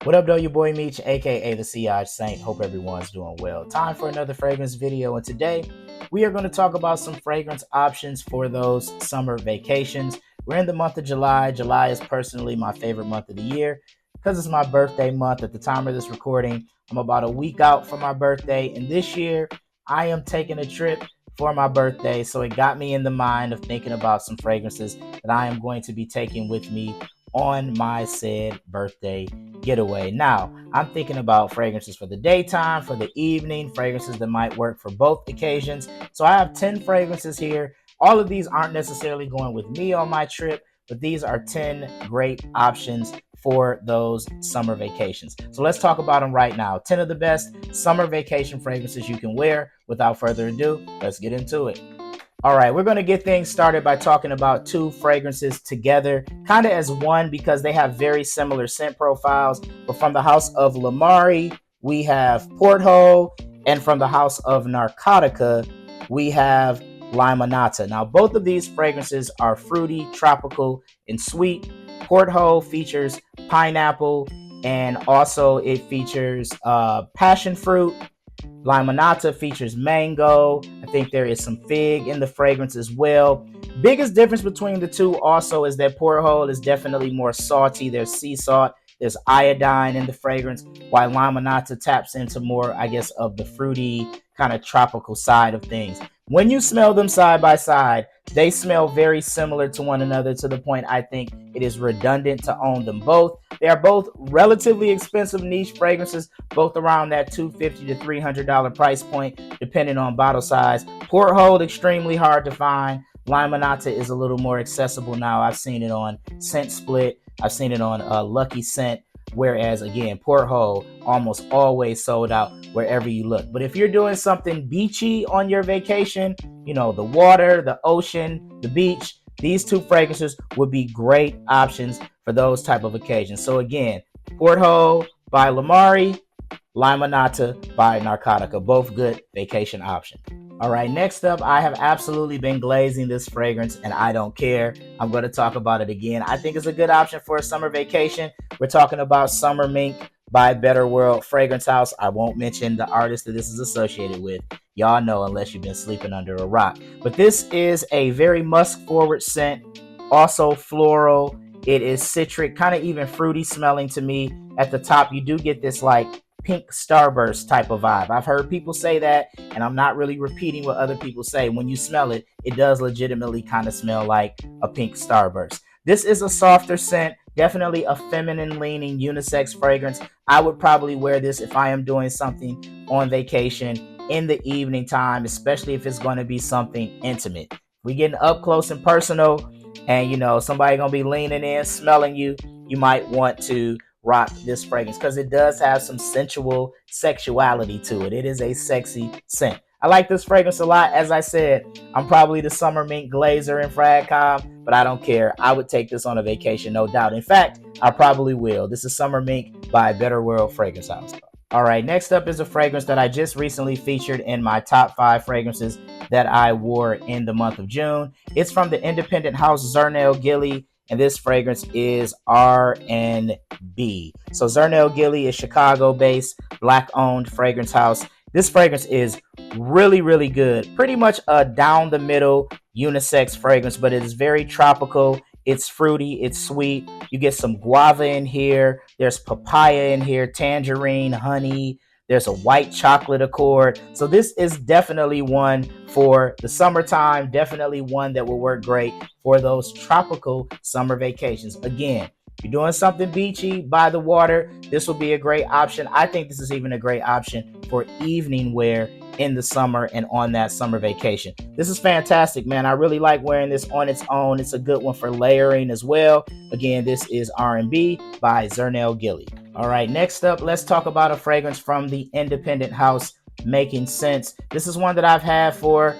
What up, though? Your boy Meech, aka the CI Saint. Hope everyone's doing well. Time for another fragrance video, and today we are going to talk about some fragrance options for those summer vacations. We're in the month of July. July is personally my favorite month of the year because it's my birthday month. At the time of this recording, I'm about a week out from my birthday, and this year I am taking a trip for my birthday, so it got me in the mind of thinking about some fragrances that I am going to be taking with me on my said birthday getaway. Now, I'm thinking about fragrances for the daytime, for the evening, fragrances that might work for both occasions. So I have 10 fragrances here. All of these aren't necessarily going with me on my trip, but these are 10 great options for those summer vacations. So let's talk about them right now. 10 of the best summer vacation fragrances you can wear. Without further ado, let's get into it. All right, we're going to get things started by talking about two fragrances together, kind of as one because they have very similar scent profiles. But from the house of Lamari, we have Porto Ho, and from the house of Narcotica, we have Limonata. Now, both of these fragrances are fruity, tropical, and sweet. Porto Ho features pineapple, and also it features passion fruit. Limonata features mango. I think there is some fig in the fragrance as well. Biggest difference between the two also is that Porto Ho is definitely more salty. There's sea salt, there's iodine in the fragrance, while Limonata taps into more, I guess, of the fruity kind of tropical side of things. When you smell them side by side, they smell very similar to one another to the point I think it is redundant to own them both. They are both relatively expensive niche fragrances, both around that $250 to $300 price point, depending on bottle size. Port Hold, extremely hard to find. Limonata is a little more accessible now. I've seen it on Scent Split. I've seen it on Lucky Scent. Whereas, again, Port Hold almost always sold out wherever you look. But if you're doing something beachy on your vacation, you know, the water, the ocean, the beach, these two fragrances would be great options for those type of occasions. So again, Porto Ho by Lamari, Limonata by Narcotica, both good vacation options. All right, next up, I have absolutely been glazing this fragrance and I don't care. I'm going to talk about it again. I think it's a good option for a summer vacation. We're talking about Summer Mink by Better World Fragrance House. I won't mention the artist that this is associated with. Y'all know unless you've been sleeping under a rock. But this is a very musk forward scent, also floral. It is citric, kind of even fruity smelling to me. At the top, you do get this like pink starburst type of vibe. I've heard people say that, and I'm not really repeating what other people say. When you smell it, it does legitimately kind of smell like a pink starburst. This is a softer scent, definitely a feminine leaning unisex fragrance. I would probably wear this if I am doing something on vacation in the evening time, especially if it's going to be something intimate. We getting up close and personal, and you know somebody gonna be leaning in, smelling you. You might want to rock this fragrance because it does have some sensual sexuality to it. It is a sexy scent. I like this fragrance a lot. As I said, I'm probably the summer mink glazer in Fragcom, but I don't care. I would take this on a vacation, no doubt. In fact, I probably will. This is Summer Mink by Better World Fragrance House. All right, next up is a fragrance that I just recently featured in my top 5 fragrances that I wore in the month of June. It's from the independent house Zernel Gilly, and this fragrance is RNB. So Zernel Gilly is Chicago-based, black-owned fragrance house. This fragrance is really, really good. Pretty much a down-the-middle unisex fragrance, but it is very tropical. It's fruity, it's sweet. You get some guava in here. There's papaya in here, tangerine, honey. There's a white chocolate accord. So this is definitely one for the summertime, definitely one that will work great for those tropical summer vacations. Again, if you're doing something beachy by the water, this will be a great option. I think this is even a great option for evening wear in the summer and on that summer vacation. This is fantastic, man. I really like wearing this on its own. It's a good one for layering as well. Again, this is R&B by Zernel Gilly. All right, next up, let's talk about a fragrance from the independent house Making Sense. This is one that I've had for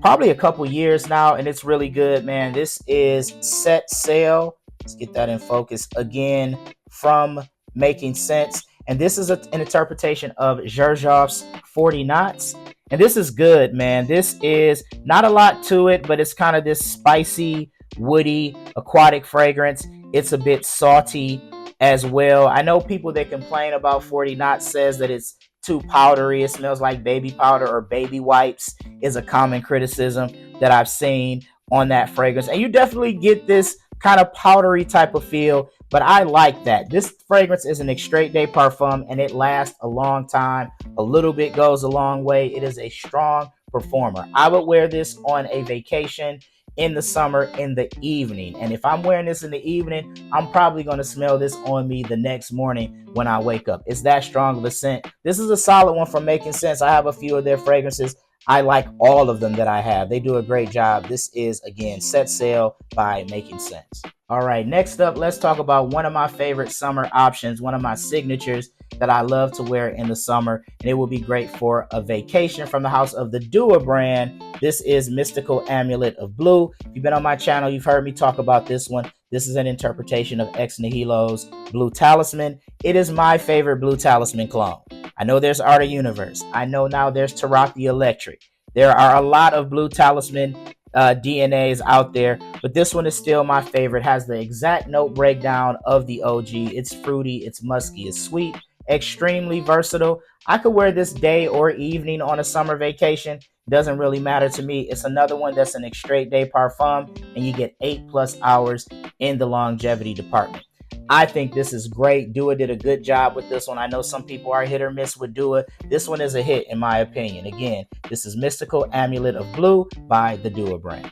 probably a couple years now, and it's really good, man. This is Set Sail. Let's get that in focus again from Making Sense. And this is an interpretation of Xerjoff's 40 Knots. And this is good, man. This is not a lot to it, but it's kind of this spicy, woody, aquatic fragrance. It's a bit salty as well. I know people that complain about 40 Knots says that it's too powdery. It smells like baby powder or baby wipes is a common criticism that I've seen on that fragrance. And you definitely get this kind of powdery type of feel, but I like that. This fragrance is an extrait de parfum and it lasts a long time. A little bit goes a long way. It is a strong performer. I would wear this on a vacation in the summer in the evening. And if I'm wearing this in the evening, I'm probably going to smell this on me the next morning when I wake up. It's that strong of a scent. This is a solid one from Making Sense. I have a few of their fragrances. I like all of them that I have. They do a great job. This is, again, Set Sail by Making Sense. All right, next up, let's talk about one of my favorite summer options, one of my signatures that I love to wear in the summer, and it will be great for a vacation from the house of the Dua brand. This is Mystical Amulet of Blue. If you've been on my channel, you've heard me talk about this one. This is an interpretation of Ex Nihilo's Blue Talisman. It is my favorite Blue Talisman clone. I know there's Art of Universe. I know now there's Tarot the Electric. There are a lot of Blue Talisman DNAs out there, but this one is still my favorite. It has the exact note breakdown of the OG. It's fruity, it's musky, it's sweet, extremely versatile. I could wear this day or evening on a summer vacation. Doesn't really matter to me. It's another one that's an extrait de parfum, and you get 8+ hours in the longevity department. I think this is great. Dua did a good job with this one. I know some people are hit or miss with Dua. This one is a hit in my opinion. Again, this is Mystical Amulet of Blue by the Dua brand.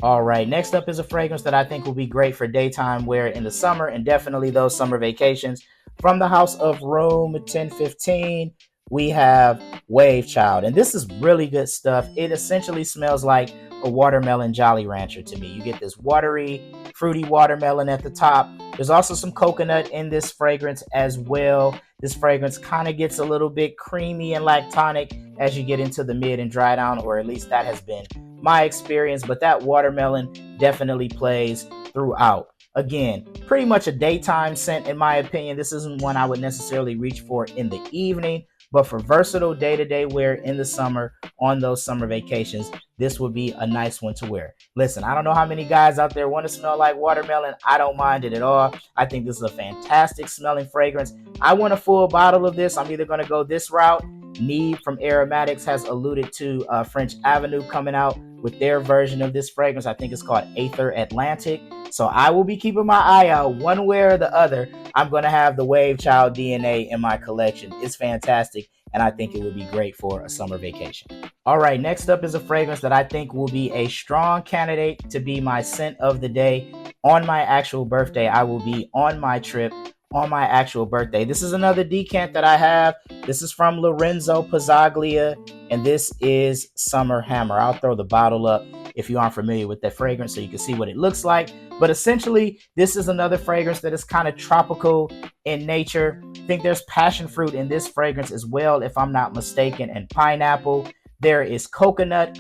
All right, next up is a fragrance that I think will be great for daytime wear in the summer and definitely those summer vacations. From the house of Room 1015, we have Wave Child. And this is really good stuff. It essentially smells like a watermelon Jolly Rancher to me. You get this watery, fruity watermelon at the top. There's also some coconut in this fragrance as well. This fragrance kind of gets a little bit creamy and lactonic as you get into the mid and dry down, or at least that has been my experience, but that watermelon definitely plays throughout. Again, pretty much a daytime scent in my opinion. This isn't one I would necessarily reach for in the evening, but for versatile day-to-day wear in the summer on those summer vacations, this would be a nice one to wear. Listen, I don't know how many guys out there want to smell like watermelon. I don't mind it at all. I think this is a fantastic smelling fragrance. I want a full bottle of this. I'm either going to go this route. Neve from Aromatics has alluded to French Avenue coming out with their version of this fragrance. I think it's called Aether Atlantic. So I will be keeping my eye out one way or the other. I'm going to have the Wave Child DNA in my collection. It's fantastic, and I think it would be great for a summer vacation. All right, next up is a fragrance that I think will be a strong candidate to be my scent of the day on my actual birthday. I will be on my trip on my actual birthday. This is another decant that I have. This is from Lorenzo Pazaglia, and this is Summer Hammer. I'll throw the bottle up if you aren't familiar with that fragrance so you can see what it looks like. But essentially, this is another fragrance that is kind of tropical in nature. I think there's passion fruit in this fragrance as well, if I'm not mistaken, and pineapple. There is coconut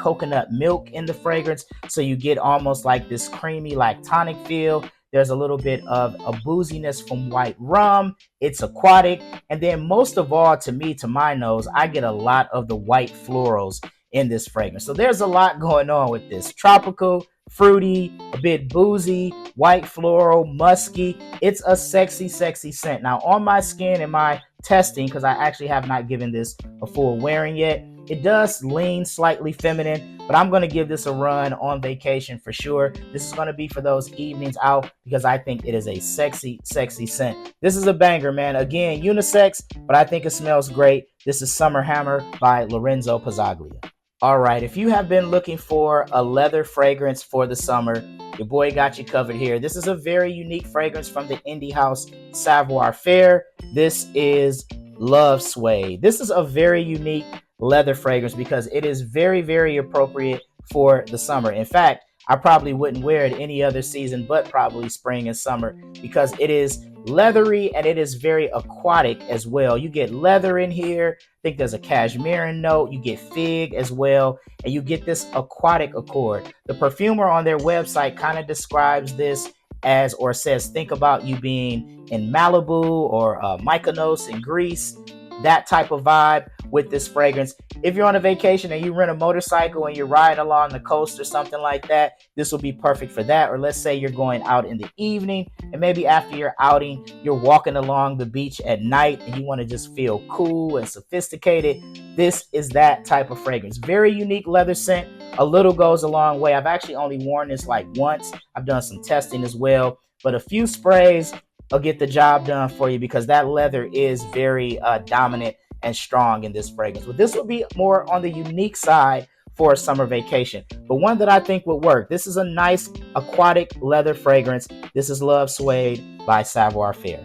milk in the fragrance, so you get almost like this creamy lactonic feel. There's a little bit of a booziness from white rum. It's aquatic. And then most of all, to me, to my nose, I get a lot of the white florals in this fragrance. So there's a lot going on with this. Tropical, fruity, a bit boozy, white floral, musky. It's a sexy, sexy scent. Now on my skin and my testing, because I actually have not given this a full wearing yet, it does lean slightly feminine, but I'm going to give this a run on vacation for sure. This is going to be for those evenings out because I think it is a sexy, sexy scent. This is a banger, man. Again, unisex, but I think it smells great. This is Summer Hammer by Lorenzo Pazaglia. All right, if you have been looking for a leather fragrance for the summer, your boy got you covered here. This is a very unique fragrance from the indie house Savoir Faire. This is Love Suede. This is a very unique leather fragrance because it is very, very appropriate for the summer. In fact, I probably wouldn't wear it any other season but probably spring and summer because it is leathery and it is very aquatic as well. You get leather in here. I think there's a cashmere note. You get fig as well, and you get this aquatic accord. The perfumer on their website kind of describes this as, or says, think about you being in Malibu or Mykonos in Greece. that type of vibe with this fragrance. If you're on a vacation and you rent a motorcycle and you're riding along the coast or something like that, this will be perfect for that. Or let's say you're going out in the evening and maybe after your outing, you're walking along the beach at night and you want to just feel cool and sophisticated. This is that type of fragrance. Very unique leather scent. A little goes a long way. I've actually only worn this like once. I've done some testing as well, but a few sprays will get the job done for you because that leather is very dominant and strong in this fragrance. But this will be more on the unique side for a summer vacation, but one that I think would work. This is a nice aquatic leather fragrance. This is Love Suede by Savoir Faire.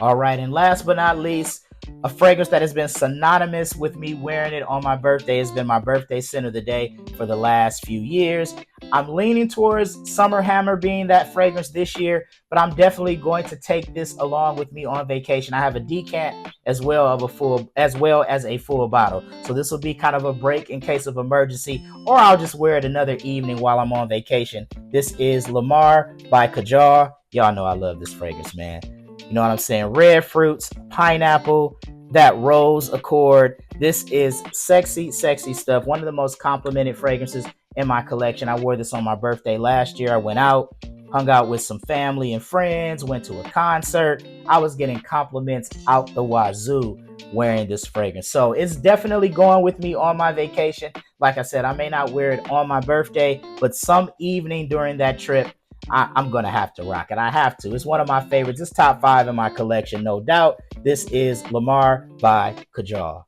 All right, and last but not least, a fragrance that has been synonymous with me wearing it on my birthday. Has been my birthday scent of the day for the last few years. I'm leaning towards Summer Hammer being that fragrance this year, but I'm definitely going to take this along with me on vacation. I have a decant as well as a full bottle. So this will be kind of a break in case of emergency, or I'll just wear it another evening while I'm on vacation. This is Lamar by Kajal. Y'all know I love this fragrance, man. You know what I'm saying? Red fruits, pineapple, that rose accord. This is sexy, sexy stuff. One of the most complimented fragrances in my collection. I wore this on my birthday last year. I went out, hung out with some family and friends, went to a concert. I was getting compliments out the wazoo wearing this fragrance. So it's definitely going with me on my vacation. Like I said, I may not wear it on my birthday, but some evening during that trip, I'm going to have to rock it. I have to. It's one of my favorites. It's top 5 in my collection, no doubt. This is Lamar by Kajal.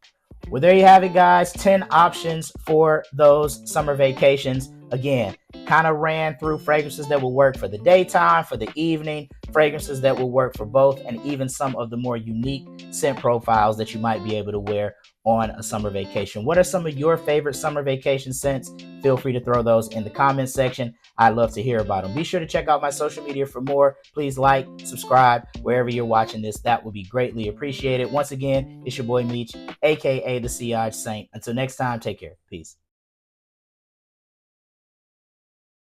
Well, there you have it, guys. 10 options for those summer vacations. Again, kind of ran through fragrances that will work for the daytime, for the evening, fragrances that will work for both, and even some of the more unique scent profiles that you might be able to wear on a summer vacation. What are some of your favorite summer vacation scents? Feel free to throw those in the comment section. I'd love to hear about them. Be sure to check out my social media for more. Please like, subscribe wherever you're watching this. That would be greatly appreciated. Once again, it's your boy Meech, aka the Sillage Saint. Until next time, take care. Peace.